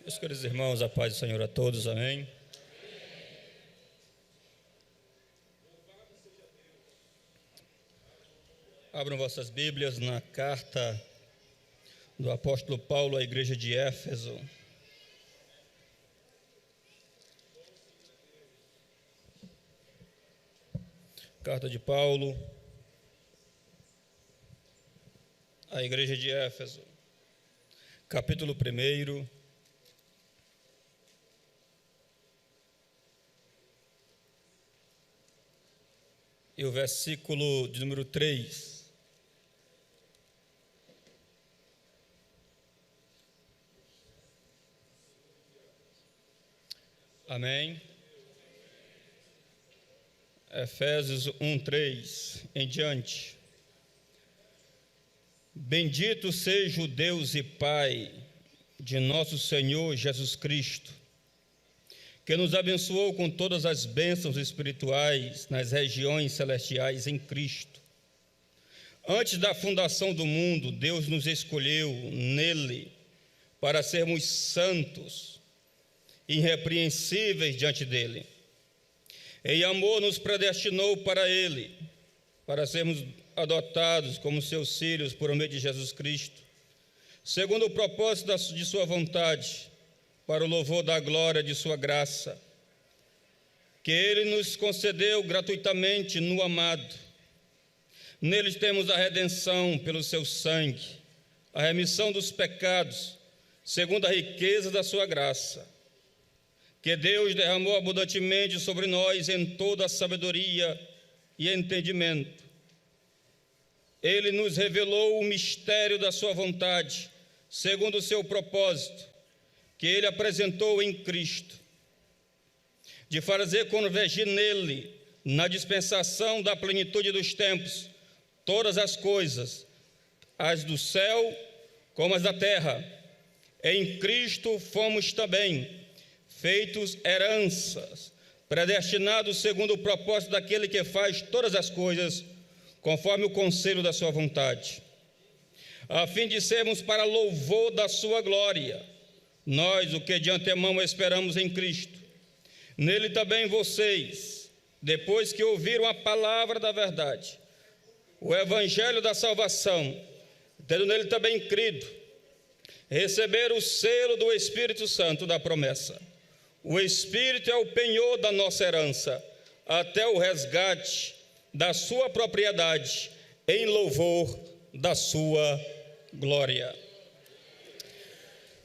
Meus queridos irmãos, a paz do Senhor a todos, amém. Abram vossas Bíblias na carta do apóstolo Paulo à igreja de Éfeso. Carta de Paulo à igreja de Éfeso, capítulo 1. E o versículo de número 3. Amém. Efésios 1:3 em diante. Bendito seja o Deus e Pai de nosso Senhor Jesus Cristo, que nos abençoou com todas as bênçãos espirituais nas regiões celestiais em Cristo. Antes da fundação do mundo, Deus nos escolheu nele para sermos santos, irrepreensíveis diante dele. Em amor nos predestinou para ele, para sermos adotados como seus filhos por meio de Jesus Cristo, segundo o propósito de sua vontade, para o louvor da glória de sua graça, que ele nos concedeu gratuitamente no amado. Neles temos a redenção pelo seu sangue, a remissão dos pecados, segundo a riqueza da sua graça, que Deus derramou abundantemente sobre nós em toda a sabedoria e entendimento. Ele nos revelou o mistério da sua vontade, segundo o seu propósito, que ele apresentou em Cristo, de fazer convergir nele, na dispensação da plenitude dos tempos, todas as coisas, as do céu como as da terra. Em Cristo fomos também feitos heranças, predestinados segundo o propósito daquele que faz todas as coisas, conforme o conselho da sua vontade, a fim de sermos para louvor da sua glória, nós, o que de antemão esperamos em Cristo. Nele também vocês, depois que ouviram a palavra da verdade, o evangelho da salvação, tendo nele também crido, receberam o selo do Espírito Santo da promessa. O Espírito é o penhor da nossa herança, até o resgate da sua propriedade, em louvor da sua glória.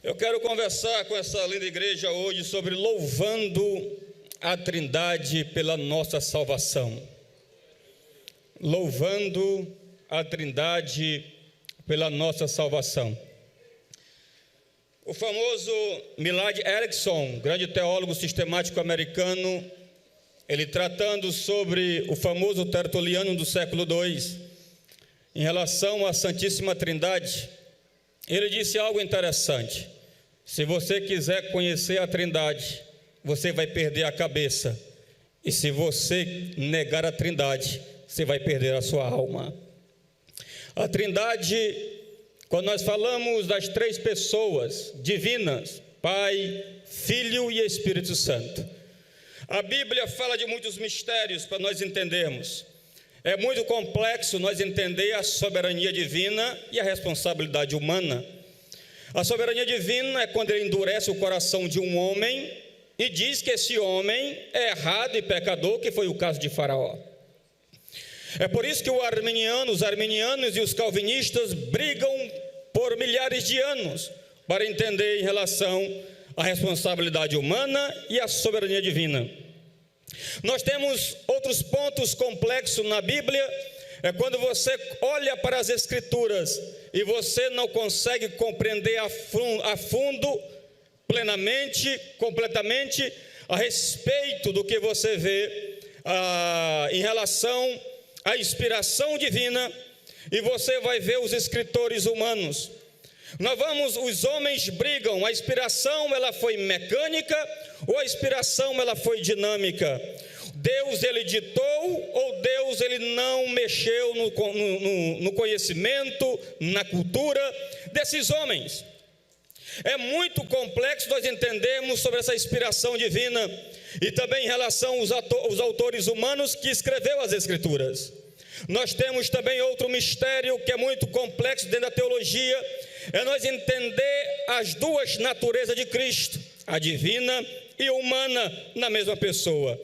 Eu quero conversar com essa linda igreja hoje sobre louvando a Trindade pela nossa salvação. Louvando a Trindade pela nossa salvação. O famoso Millard Erickson, grande teólogo sistemático americano, ele tratando sobre o famoso Tertuliano do século II, em relação à Santíssima Trindade, ele disse algo interessante. Se você quiser conhecer a Trindade, você vai perder a cabeça. E se você negar a Trindade, você vai perder a sua alma. A Trindade, quando nós falamos das três pessoas divinas, Pai, Filho e Espírito Santo, a Bíblia fala de muitos mistérios para nós entendermos. É muito complexo nós entender a soberania divina e a responsabilidade humana. A soberania divina é quando ele endurece o coração de um homem e diz que esse homem é errado e pecador, que foi o caso de Faraó. É por isso que os arminianos e os calvinistas brigam por milhares de anos para entender em relação à responsabilidade humana e à soberania divina. Nós temos outros pontos complexos na Bíblia. É quando você olha para as Escrituras e você não consegue compreender a fundo, plenamente, completamente, a respeito do que você vê em relação à inspiração divina, e você vai ver os escritores humanos. Os homens brigam, a inspiração ela foi mecânica ou a inspiração ela foi dinâmica? Deus ele ditou ou Deus ele não mexeu no conhecimento, na cultura desses homens? É muito complexo nós entendermos sobre essa inspiração divina e também em relação aos autores humanos que escreveu as Escrituras. Nós temos também outro mistério que é muito complexo dentro da teologia, é nós entender as duas naturezas de Cristo, a divina e humana, na mesma pessoa.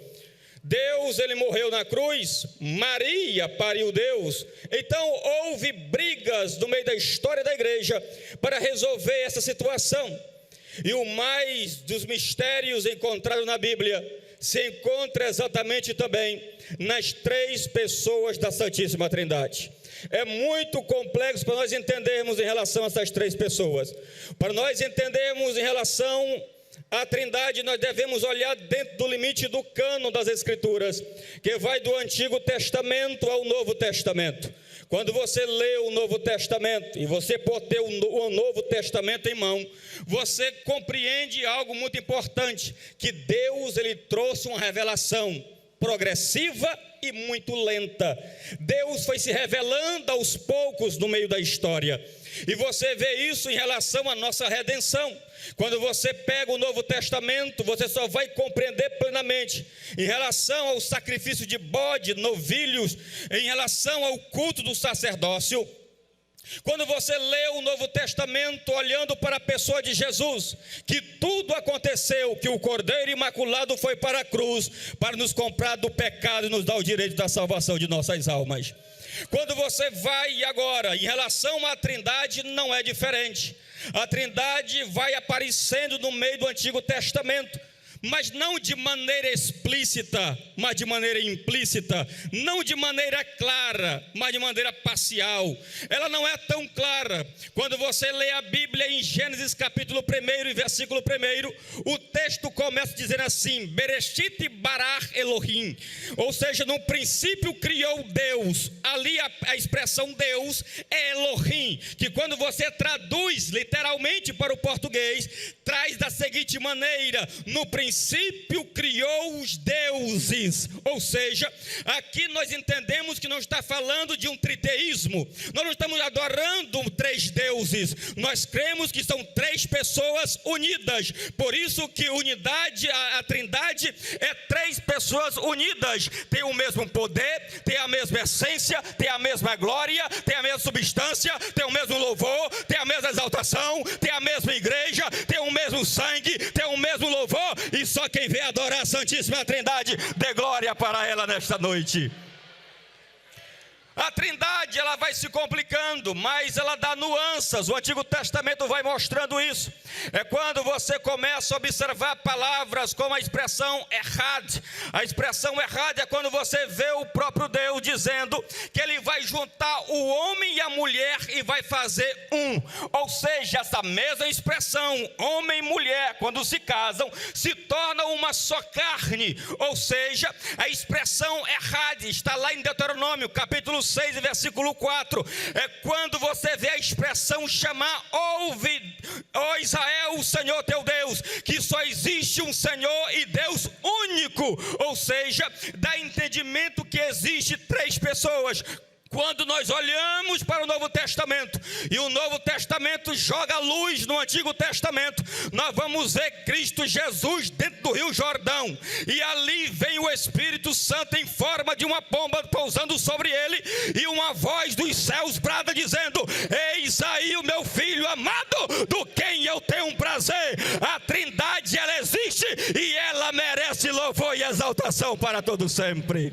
Deus, ele morreu na cruz, Maria pariu Deus. Então houve brigas no meio da história da igreja para resolver essa situação. E o mais dos mistérios encontrados na Bíblia se encontra exatamente também nas três pessoas da Santíssima Trindade. É muito complexo para nós entendermos em relação a essas três pessoas. Para nós entendermos em relação à Trindade, nós devemos olhar dentro do limite do cânon das Escrituras, que vai do Antigo Testamento ao Novo Testamento. Quando você lê o Novo Testamento e você pode ter o Novo Testamento em mão, você compreende algo muito importante, que Deus, ele trouxe uma revelação progressiva e muito lenta. Deus foi se revelando aos poucos no meio da história. E você vê isso em relação à nossa redenção. Quando você pega o Novo Testamento, você só vai compreender plenamente em relação ao sacrifício de bode, novilhos, em relação ao culto do sacerdócio. Quando você lê o Novo Testamento olhando para a pessoa de Jesus, que tudo aconteceu, que o Cordeiro Imaculado foi para a cruz, para nos comprar do pecado e nos dar o direito da salvação de nossas almas. Quando você vai agora, em relação à Trindade, não é diferente. A Trindade vai aparecendo no meio do Antigo Testamento, mas não de maneira explícita, mas de maneira implícita, não de maneira clara, mas de maneira parcial. Ela não é tão clara. Quando você lê a Bíblia em Gênesis capítulo 1 e versículo 1, o texto começa dizendo assim: Bereshit bara Elohim, ou seja, no princípio criou Deus. Ali a expressão Deus é Elohim, que quando você traduz literalmente para o português, traz da seguinte maneira: no princípio criou os deuses. Ou seja, aqui nós entendemos que não está falando de um triteísmo. Nós não estamos adorando três deuses. Nós cremos que são três pessoas unidas. Por isso que unidade, a Trindade é três pessoas unidas. Tem o mesmo poder, tem a mesma essência, tem a mesma glória, tem a mesma substância, tem o mesmo louvor, tem a mesma exaltação, tem a mesma igreja, tem o mesmo sangue, tem o mesmo louvor. E só quem vem adorar a Santíssima Trindade, dê glória para ela nesta noite. A Trindade, ela vai se complicando, mas ela dá nuances. O Antigo Testamento vai mostrando isso. É quando você começa a observar palavras como a expressão errad. A expressão errad é quando você vê o próprio Deus dizendo que ele vai juntar o homem e a mulher e vai fazer um. Ou seja, essa mesma expressão, homem e mulher, quando se casam, se tornam uma só carne. Ou seja, a expressão errad está lá em Deuteronômio, capítulo 6 e versículo 4, é quando você vê a expressão chamar: ouve, ó Israel, o Senhor teu Deus, que só existe um Senhor e Deus único. Ou seja, dá entendimento que existe três pessoas. Quando nós olhamos para o Novo Testamento, e o Novo Testamento joga luz no Antigo Testamento, nós vamos ver Cristo Jesus dentro do Rio Jordão, e ali vem o Espírito Santo em forma de uma pomba pousando sobre ele, e uma voz dos céus brada dizendo: eis aí o meu filho amado, do quem eu tenho um prazer. A Trindade, ela existe, e ela merece louvor e exaltação para todo sempre.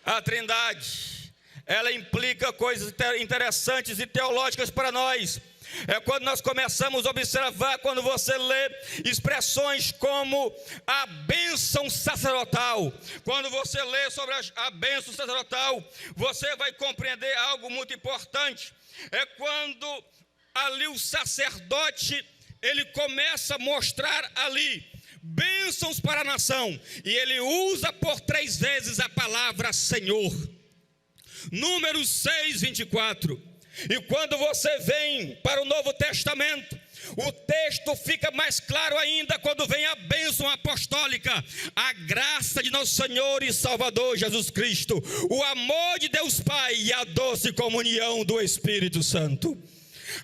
A Trindade, ela implica coisas interessantes e teológicas para nós. É quando nós começamos a observar, quando você lê expressões como a bênção sacerdotal. Quando você lê sobre a bênção sacerdotal, você vai compreender algo muito importante. É quando ali o sacerdote, ele começa a mostrar ali bênçãos para a nação, e ele usa por 3 vezes a palavra Senhor. Números 6, 24. E quando você vem para o Novo Testamento, o texto fica mais claro ainda quando vem a bênção apostólica: a graça de nosso Senhor e Salvador Jesus Cristo, o amor de Deus Pai e a doce comunhão do Espírito Santo.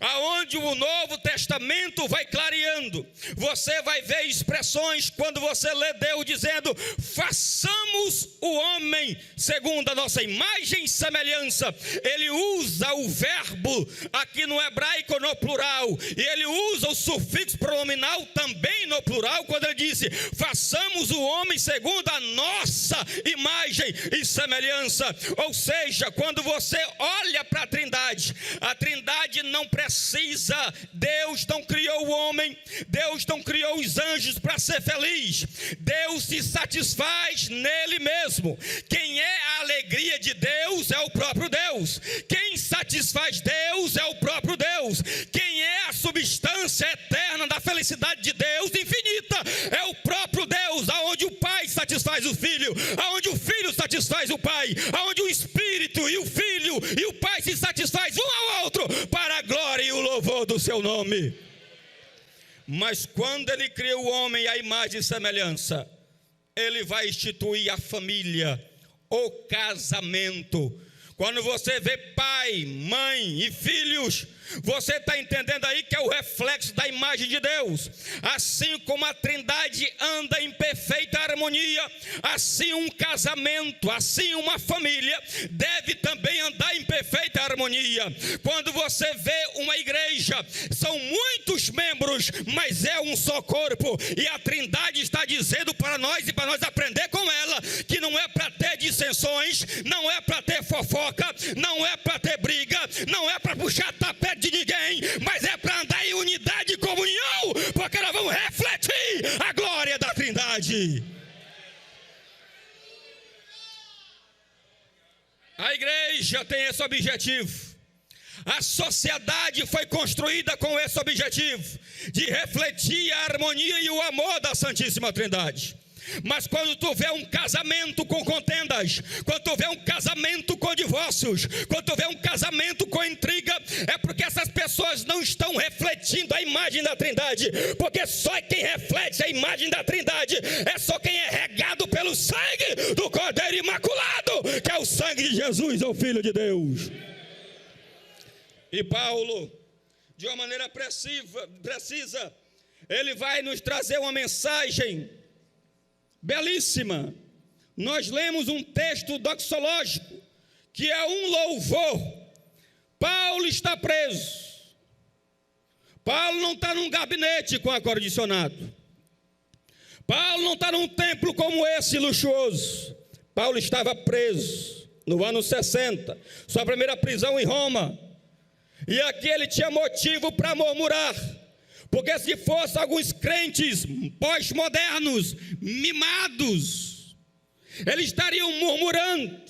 aonde o Novo Testamento vai clareando. Você vai ver expressões quando você lê Deus dizendo: façamos o homem segundo a nossa imagem e semelhança. Ele usa o verbo aqui no hebraico no plural, e ele usa o sufixo pronominal também no plural, quando ele disse: façamos o homem segundo a nossa imagem e semelhança. Ou seja, quando você olha para a Trindade não precisa, Deus não criou o homem, Deus não criou os anjos para ser feliz. Deus se satisfaz nele mesmo. Quem é a alegria de Deus é o próprio Deus. Quem satisfaz Deus é o próprio Deus. Quem é a substância eterna da felicidade de Deus infinita é o próprio Deus, aonde o Pai satisfaz o Filho, aonde o Filho satisfaz o Pai, aonde o Espírito e o Filho e o Pai se satisfaz um ao outro para a glória e o louvor do seu nome. Mas quando ele cria o homem à imagem e semelhança, ele vai instituir a família, o casamento. Quando você vê pai, mãe e filhos, você está entendendo aí que é o reflexo da imagem de Deus. Assim como a Trindade anda em perfeita harmonia, assim um casamento, assim uma família deve também andar em perfeita harmonia. Quando você vê uma igreja, são muitos membros, mas é um só corpo, e a Trindade está dizendo para nós, e para nós aprender com ela, que não é para ter dissensões, não é para ter fofoca, não é para ter briga, não é para puxar tapete de ninguém, mas é para andar em unidade e comunhão, porque nós vamos refletir a glória da Trindade. A igreja tem esse objetivo. A sociedade foi construída com esse objetivo, de refletir a harmonia e o amor da Santíssima Trindade. Mas quando tu vê um casamento com contendas, quando tu vê um casamento com divórcios, quando tu vê um casamento com intriga, é porque essas pessoas não estão refletindo a imagem da Trindade. Porque só quem reflete a imagem da Trindade é só quem é regado pelo sangue do Cordeiro Imaculado, que é o sangue de Jesus, o Filho de Deus. E Paulo, de uma maneira precisa, ele vai nos trazer uma mensagem belíssima. Nós lemos um texto doxológico, que é um louvor. Paulo está preso. Paulo não está num gabinete com ar-condicionado. Paulo não está num templo como esse luxuoso. Paulo estava preso no ano 60, sua primeira prisão em Roma. E aqui ele tinha motivo para murmurar, porque se fosse alguns crentes pós-modernos, mimados, eles estariam murmurando,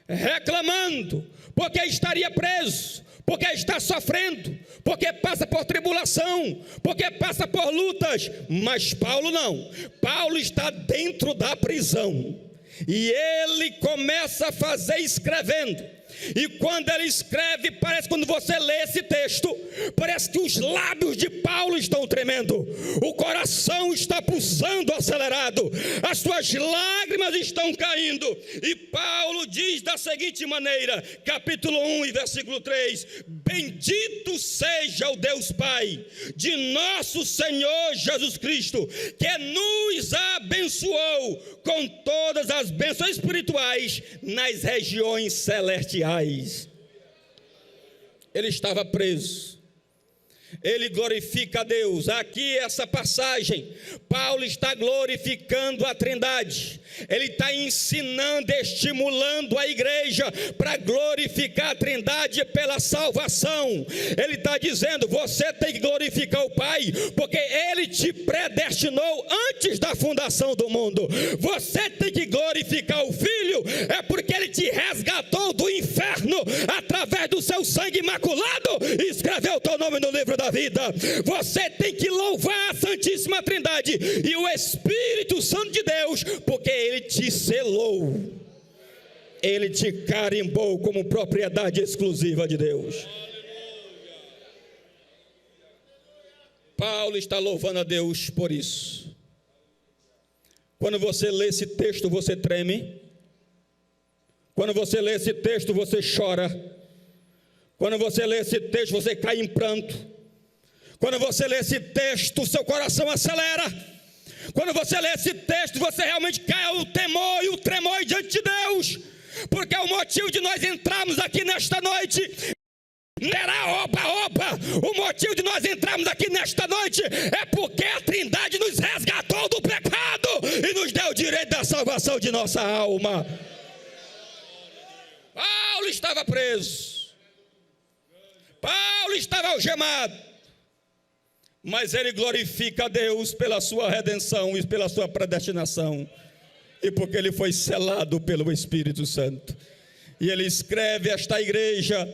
reclamando, porque estaria preso, porque está sofrendo, porque passa por tribulação, porque passa por lutas. Mas Paulo não. Paulo está dentro da prisão, e ele começa a fazer escrevendo. E quando ele escreve, parece, quando você lê esse texto, parece que os lábios de Paulo estão tremendo, o coração está pulsando acelerado, as suas lágrimas estão caindo. E Paulo diz da seguinte maneira, capítulo 1 e versículo 3: bendito seja o Deus Pai de nosso Senhor Jesus Cristo, que nos abençoou com todas as bênçãos espirituais nas regiões celestiais. Ele estava preso. Ele glorifica a Deus. Aqui essa passagem, Paulo está glorificando a Trindade. Ele está ensinando, estimulando a igreja para glorificar a Trindade pela salvação. Ele está dizendo: você tem que glorificar o Pai, porque Ele te predestinou antes da fundação do mundo. Você tem que glorificar o Filho, é porque Ele te resgatou do inferno através do seu sangue imaculado e escreveu o teu nome no livro da vida. Você tem que louvar a Santíssima Trindade e o Espírito Santo de Deus, porque Ele te selou, Ele te carimbou como propriedade exclusiva de Deus. Paulo está louvando a Deus por isso. Quando você lê esse texto, você treme. Quando você lê esse texto, você chora. Quando você lê esse texto, você cai em pranto. Quando você lê esse texto, seu coração acelera. Quando você lê esse texto, você realmente cai ao temor e o tremor diante de Deus. Porque o motivo de nós entrarmos aqui nesta noite o motivo de nós entrarmos aqui nesta noite é porque a Trindade nos resgatou do pecado e nos deu o direito da salvação de nossa alma. Paulo estava preso, Paulo estava algemado, mas ele glorifica a Deus pela sua redenção e pela sua predestinação, e porque ele foi selado pelo Espírito Santo. E ele escreve esta igreja,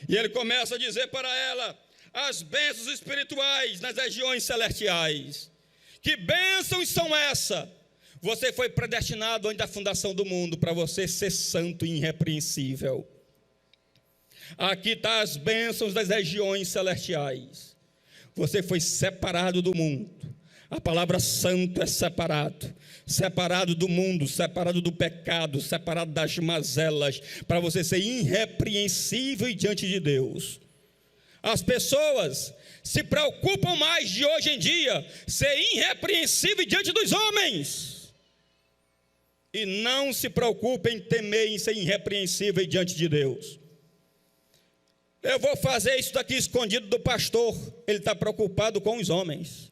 e ele começa a dizer para ela as bênçãos espirituais nas regiões celestiais. Que bênçãos são essas? Você foi predestinado antes da fundação do mundo para você ser santo e irrepreensível. Aqui está as bênçãos das regiões celestiais. Você foi separado do mundo. A palavra santo é separado. Separado do mundo, separado do pecado, separado das mazelas, para você ser irrepreensível diante de Deus. As pessoas se preocupam mais de hoje em dia ser irrepreensível diante dos homens, e não se preocupam em temer em ser irrepreensível diante de Deus. Eu vou fazer isso daqui escondido do pastor, ele está preocupado com os homens.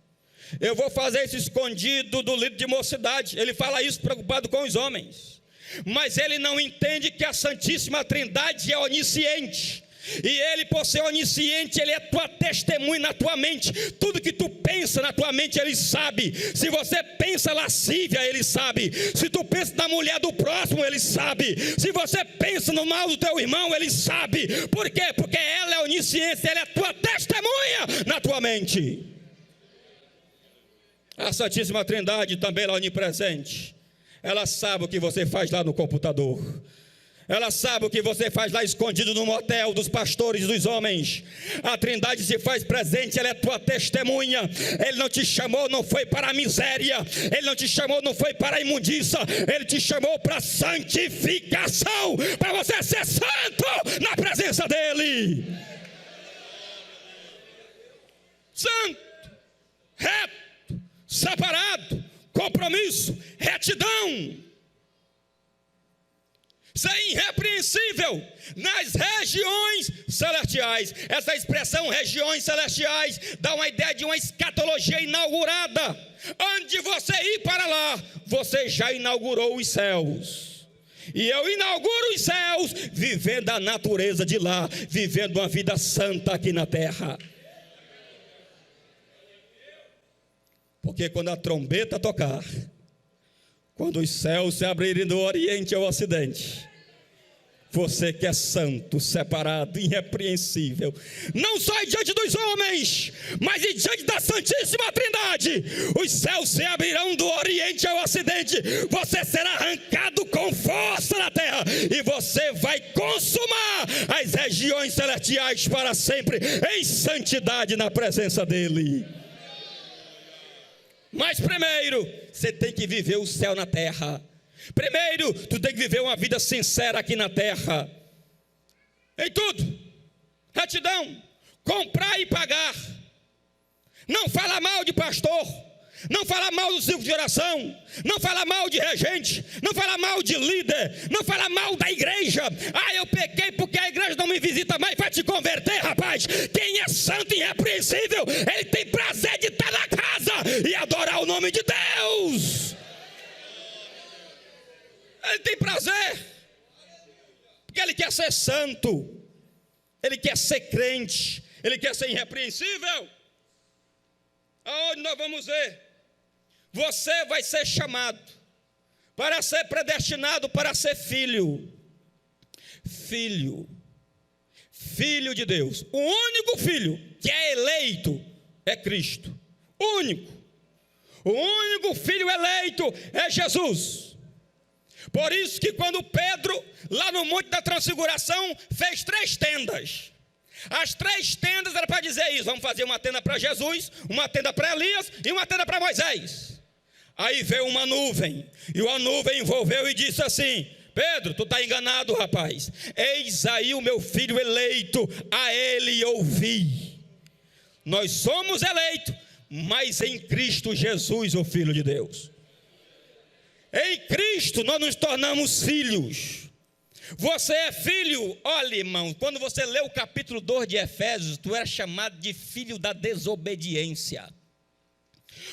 Eu vou fazer isso escondido do líder de mocidade, ele fala isso preocupado com os homens. Mas ele não entende que a Santíssima Trindade é onisciente. E ele, por ser onisciente, ele é tua testemunha na tua mente. Tudo que tu pensa na tua mente, ele sabe. Se você pensa lascívia, ele sabe. Se tu pensa na mulher do próximo, ele sabe. Se você pensa no mal do teu irmão, ele sabe. Por quê? Porque ela é onisciente, ela é tua testemunha na tua mente. A Santíssima Trindade também é onipresente. Ela sabe o que você faz lá no computador. Ela sabe o que você faz lá escondido no motel dos pastores, dos homens. A Trindade se faz presente, ela é tua testemunha. Ele não te chamou, não foi para a miséria. Ele não te chamou, não foi para a imundícia. Ele te chamou para a santificação, para você ser santo na presença dele. Santo, reto, separado, compromisso, retidão. Ser irrepreensível nas regiões celestiais. Essa expressão regiões celestiais dá uma ideia de uma escatologia inaugurada. Antes de você ir para lá, você já inaugurou os céus. E eu inauguro os céus vivendo a natureza de lá, vivendo uma vida santa aqui na terra. Porque quando a trombeta tocar, quando os céus se abrirem do oriente ao ocidente, você que é santo, separado, irrepreensível, não só diante dos homens, mas diante da Santíssima Trindade, os céus se abrirão do oriente ao ocidente, você será arrancado com força na terra, e você vai consumar as regiões celestiais para sempre, em santidade na presença dele. Mas primeiro, você tem que viver o céu na terra. Primeiro, tu tem que viver uma vida sincera aqui na terra. Em tudo, retidão, comprar e pagar. Não fala mal de pastor, não fala mal do círculo de oração, não fala mal de regente, não fala mal de líder, não fala mal da igreja. Ah, eu pequei porque a igreja não me visita mais. Vai te converter, rapaz. Quem é santo e irrepreensível, ele tem prazer de estar na casa e adorar o nome de Deus. Ele tem prazer, porque ele quer ser santo, ele quer ser crente, ele quer ser irrepreensível. Aonde nós vamos ver? Você vai ser chamado para ser predestinado para ser filho. Filho de Deus. O único filho que é eleito é Cristo. O único filho eleito é Jesus. Por isso que quando Pedro, lá no Monte da Transfiguração, fez 3 tendas. As 3 tendas eram para dizer isso. Vamos fazer uma tenda para Jesus, uma tenda para Elias e uma tenda para Moisés. Aí veio uma nuvem, e a nuvem envolveu e disse assim: Pedro, tu está enganado, rapaz. Eis aí o meu filho eleito, a ele ouvi. Nós somos eleitos, mas em Cristo Jesus, o Filho de Deus. Em Cristo nós nos tornamos filhos. Você é filho. Olha, irmão, quando você lê o capítulo 2 de Efésios, tu era chamado de filho da desobediência.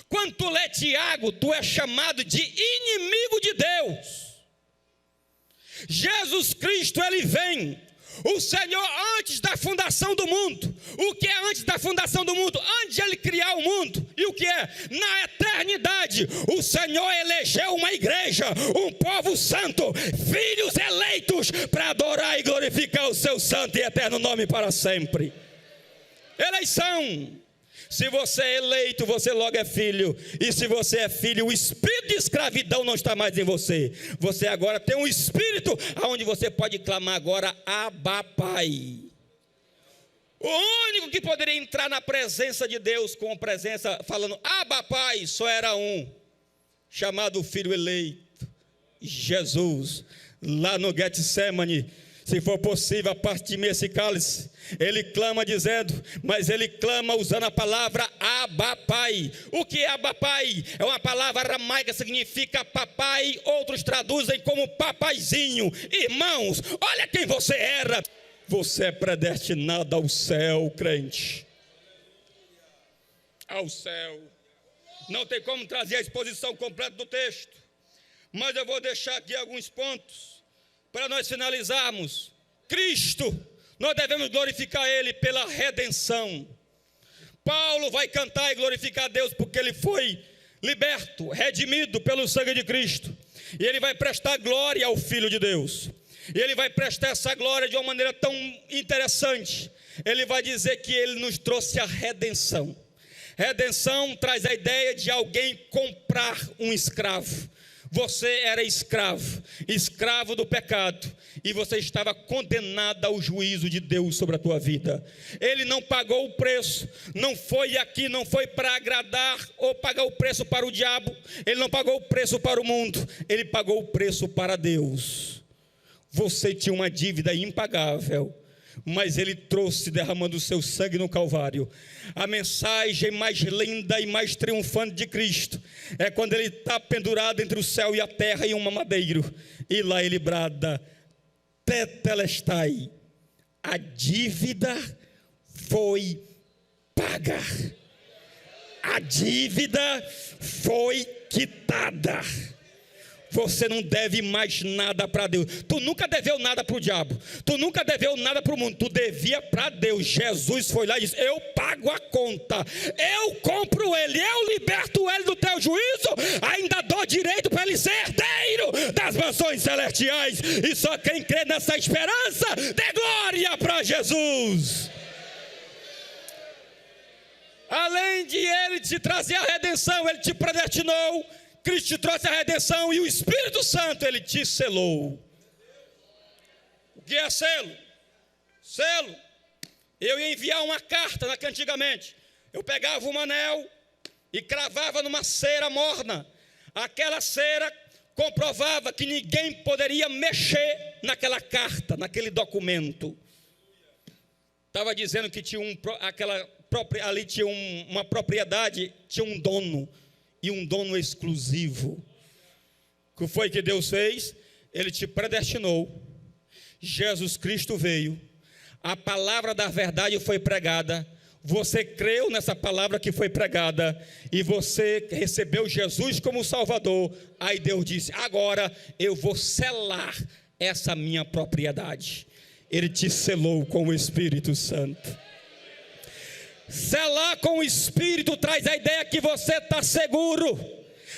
Quando tu lê Tiago, tu é chamado de inimigo de Deus. Jesus Cristo, ele vem. O Senhor, antes da fundação do mundo. O que é antes da fundação do mundo? Antes de ele criar o mundo. E o que é? Na eternidade, o Senhor elegeu uma igreja, um povo santo, filhos eleitos, para adorar e glorificar o seu santo e eterno nome para sempre. Eleição. Se você é eleito, você logo é filho. E se você é filho, o espírito de escravidão não está mais em você. Você agora tem um espírito onde você pode clamar agora, Abba, Pai. O único que poderia entrar na presença de Deus com a presença, falando Abba, Pai, só era um, chamado Filho eleito, Jesus. Lá no Getsemane, se for possível, aparte de mim esse cálice. Ele clama dizendo, mas ele clama usando a palavra Abba, Pai. O que é Abba, Pai? É uma palavra aramaica, significa papai. Outros traduzem como papaizinho. Irmãos, olha quem você era. Você é predestinado ao céu, crente. Ao céu. Não tem como trazer a exposição completa do texto, mas eu vou deixar aqui alguns pontos para nós finalizarmos. Cristo, nós devemos glorificar Ele pela redenção. Paulo vai cantar e glorificar a Deus porque ele foi liberto, redimido pelo sangue de Cristo. E ele vai prestar glória ao Filho de Deus. E ele vai prestar essa glória de uma maneira tão interessante. Ele vai dizer que ele nos trouxe a redenção. Redenção traz a ideia de alguém comprar um escravo. Você era escravo, escravo do pecado, e você estava condenado ao juízo de Deus sobre a tua vida. Ele não pagou o preço, não foi aqui, não foi para agradar ou pagar o preço para o diabo. Ele não pagou o preço para o mundo, ele pagou o preço para Deus. Você tinha uma dívida impagável, mas ele trouxe derramando o seu sangue no Calvário. A mensagem mais linda e mais triunfante de Cristo é quando ele está pendurado entre o céu e a terra em um madeiro, e lá ele brada, Tetelestai, a dívida foi paga, a dívida foi quitada. Você não deve mais nada para Deus. Tu nunca deveu nada para o diabo. Tu nunca deveu nada para o mundo. Tu devia para Deus. Jesus foi lá e disse, eu pago a conta. Eu compro ele. Eu liberto ele do teu juízo. Ainda dou direito para ele ser herdeiro das mansões celestiais. E só quem crê nessa esperança, dê glória para Jesus. Além de ele te trazer a redenção, ele te predestinou. Cristo te trouxe a redenção e o Espírito Santo, ele te selou. O que é selo? Selo. Eu ia enviar uma carta antigamente. Eu pegava um anel e cravava numa cera morna. Aquela cera comprovava que ninguém poderia mexer naquela carta, naquele documento. Estava dizendo que tinha ali tinha uma propriedade, tinha um dono. E um dono exclusivo. O que foi que Deus fez? Ele te predestinou. Jesus Cristo veio. A palavra da verdade foi pregada. Você creu nessa palavra que foi pregada. E você recebeu Jesus como Salvador. Aí Deus disse, agora eu vou selar essa minha propriedade. Ele te selou com o Espírito Santo. Selar com o Espírito traz a ideia que você está seguro.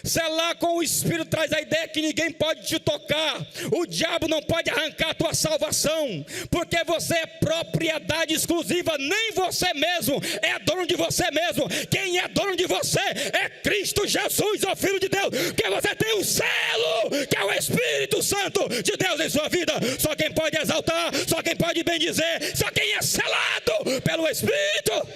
Selar com o Espírito traz a ideia que ninguém pode te tocar. O diabo não pode arrancar a tua salvação, porque você é propriedade exclusiva. Nem você mesmo é dono de você mesmo. Quem é dono de você é Cristo Jesus, o Filho de Deus. Porque você tem um selo, que é o Espírito Santo de Deus em sua vida. Só quem pode exaltar, só quem pode bendizer, só quem é selado pelo Espírito.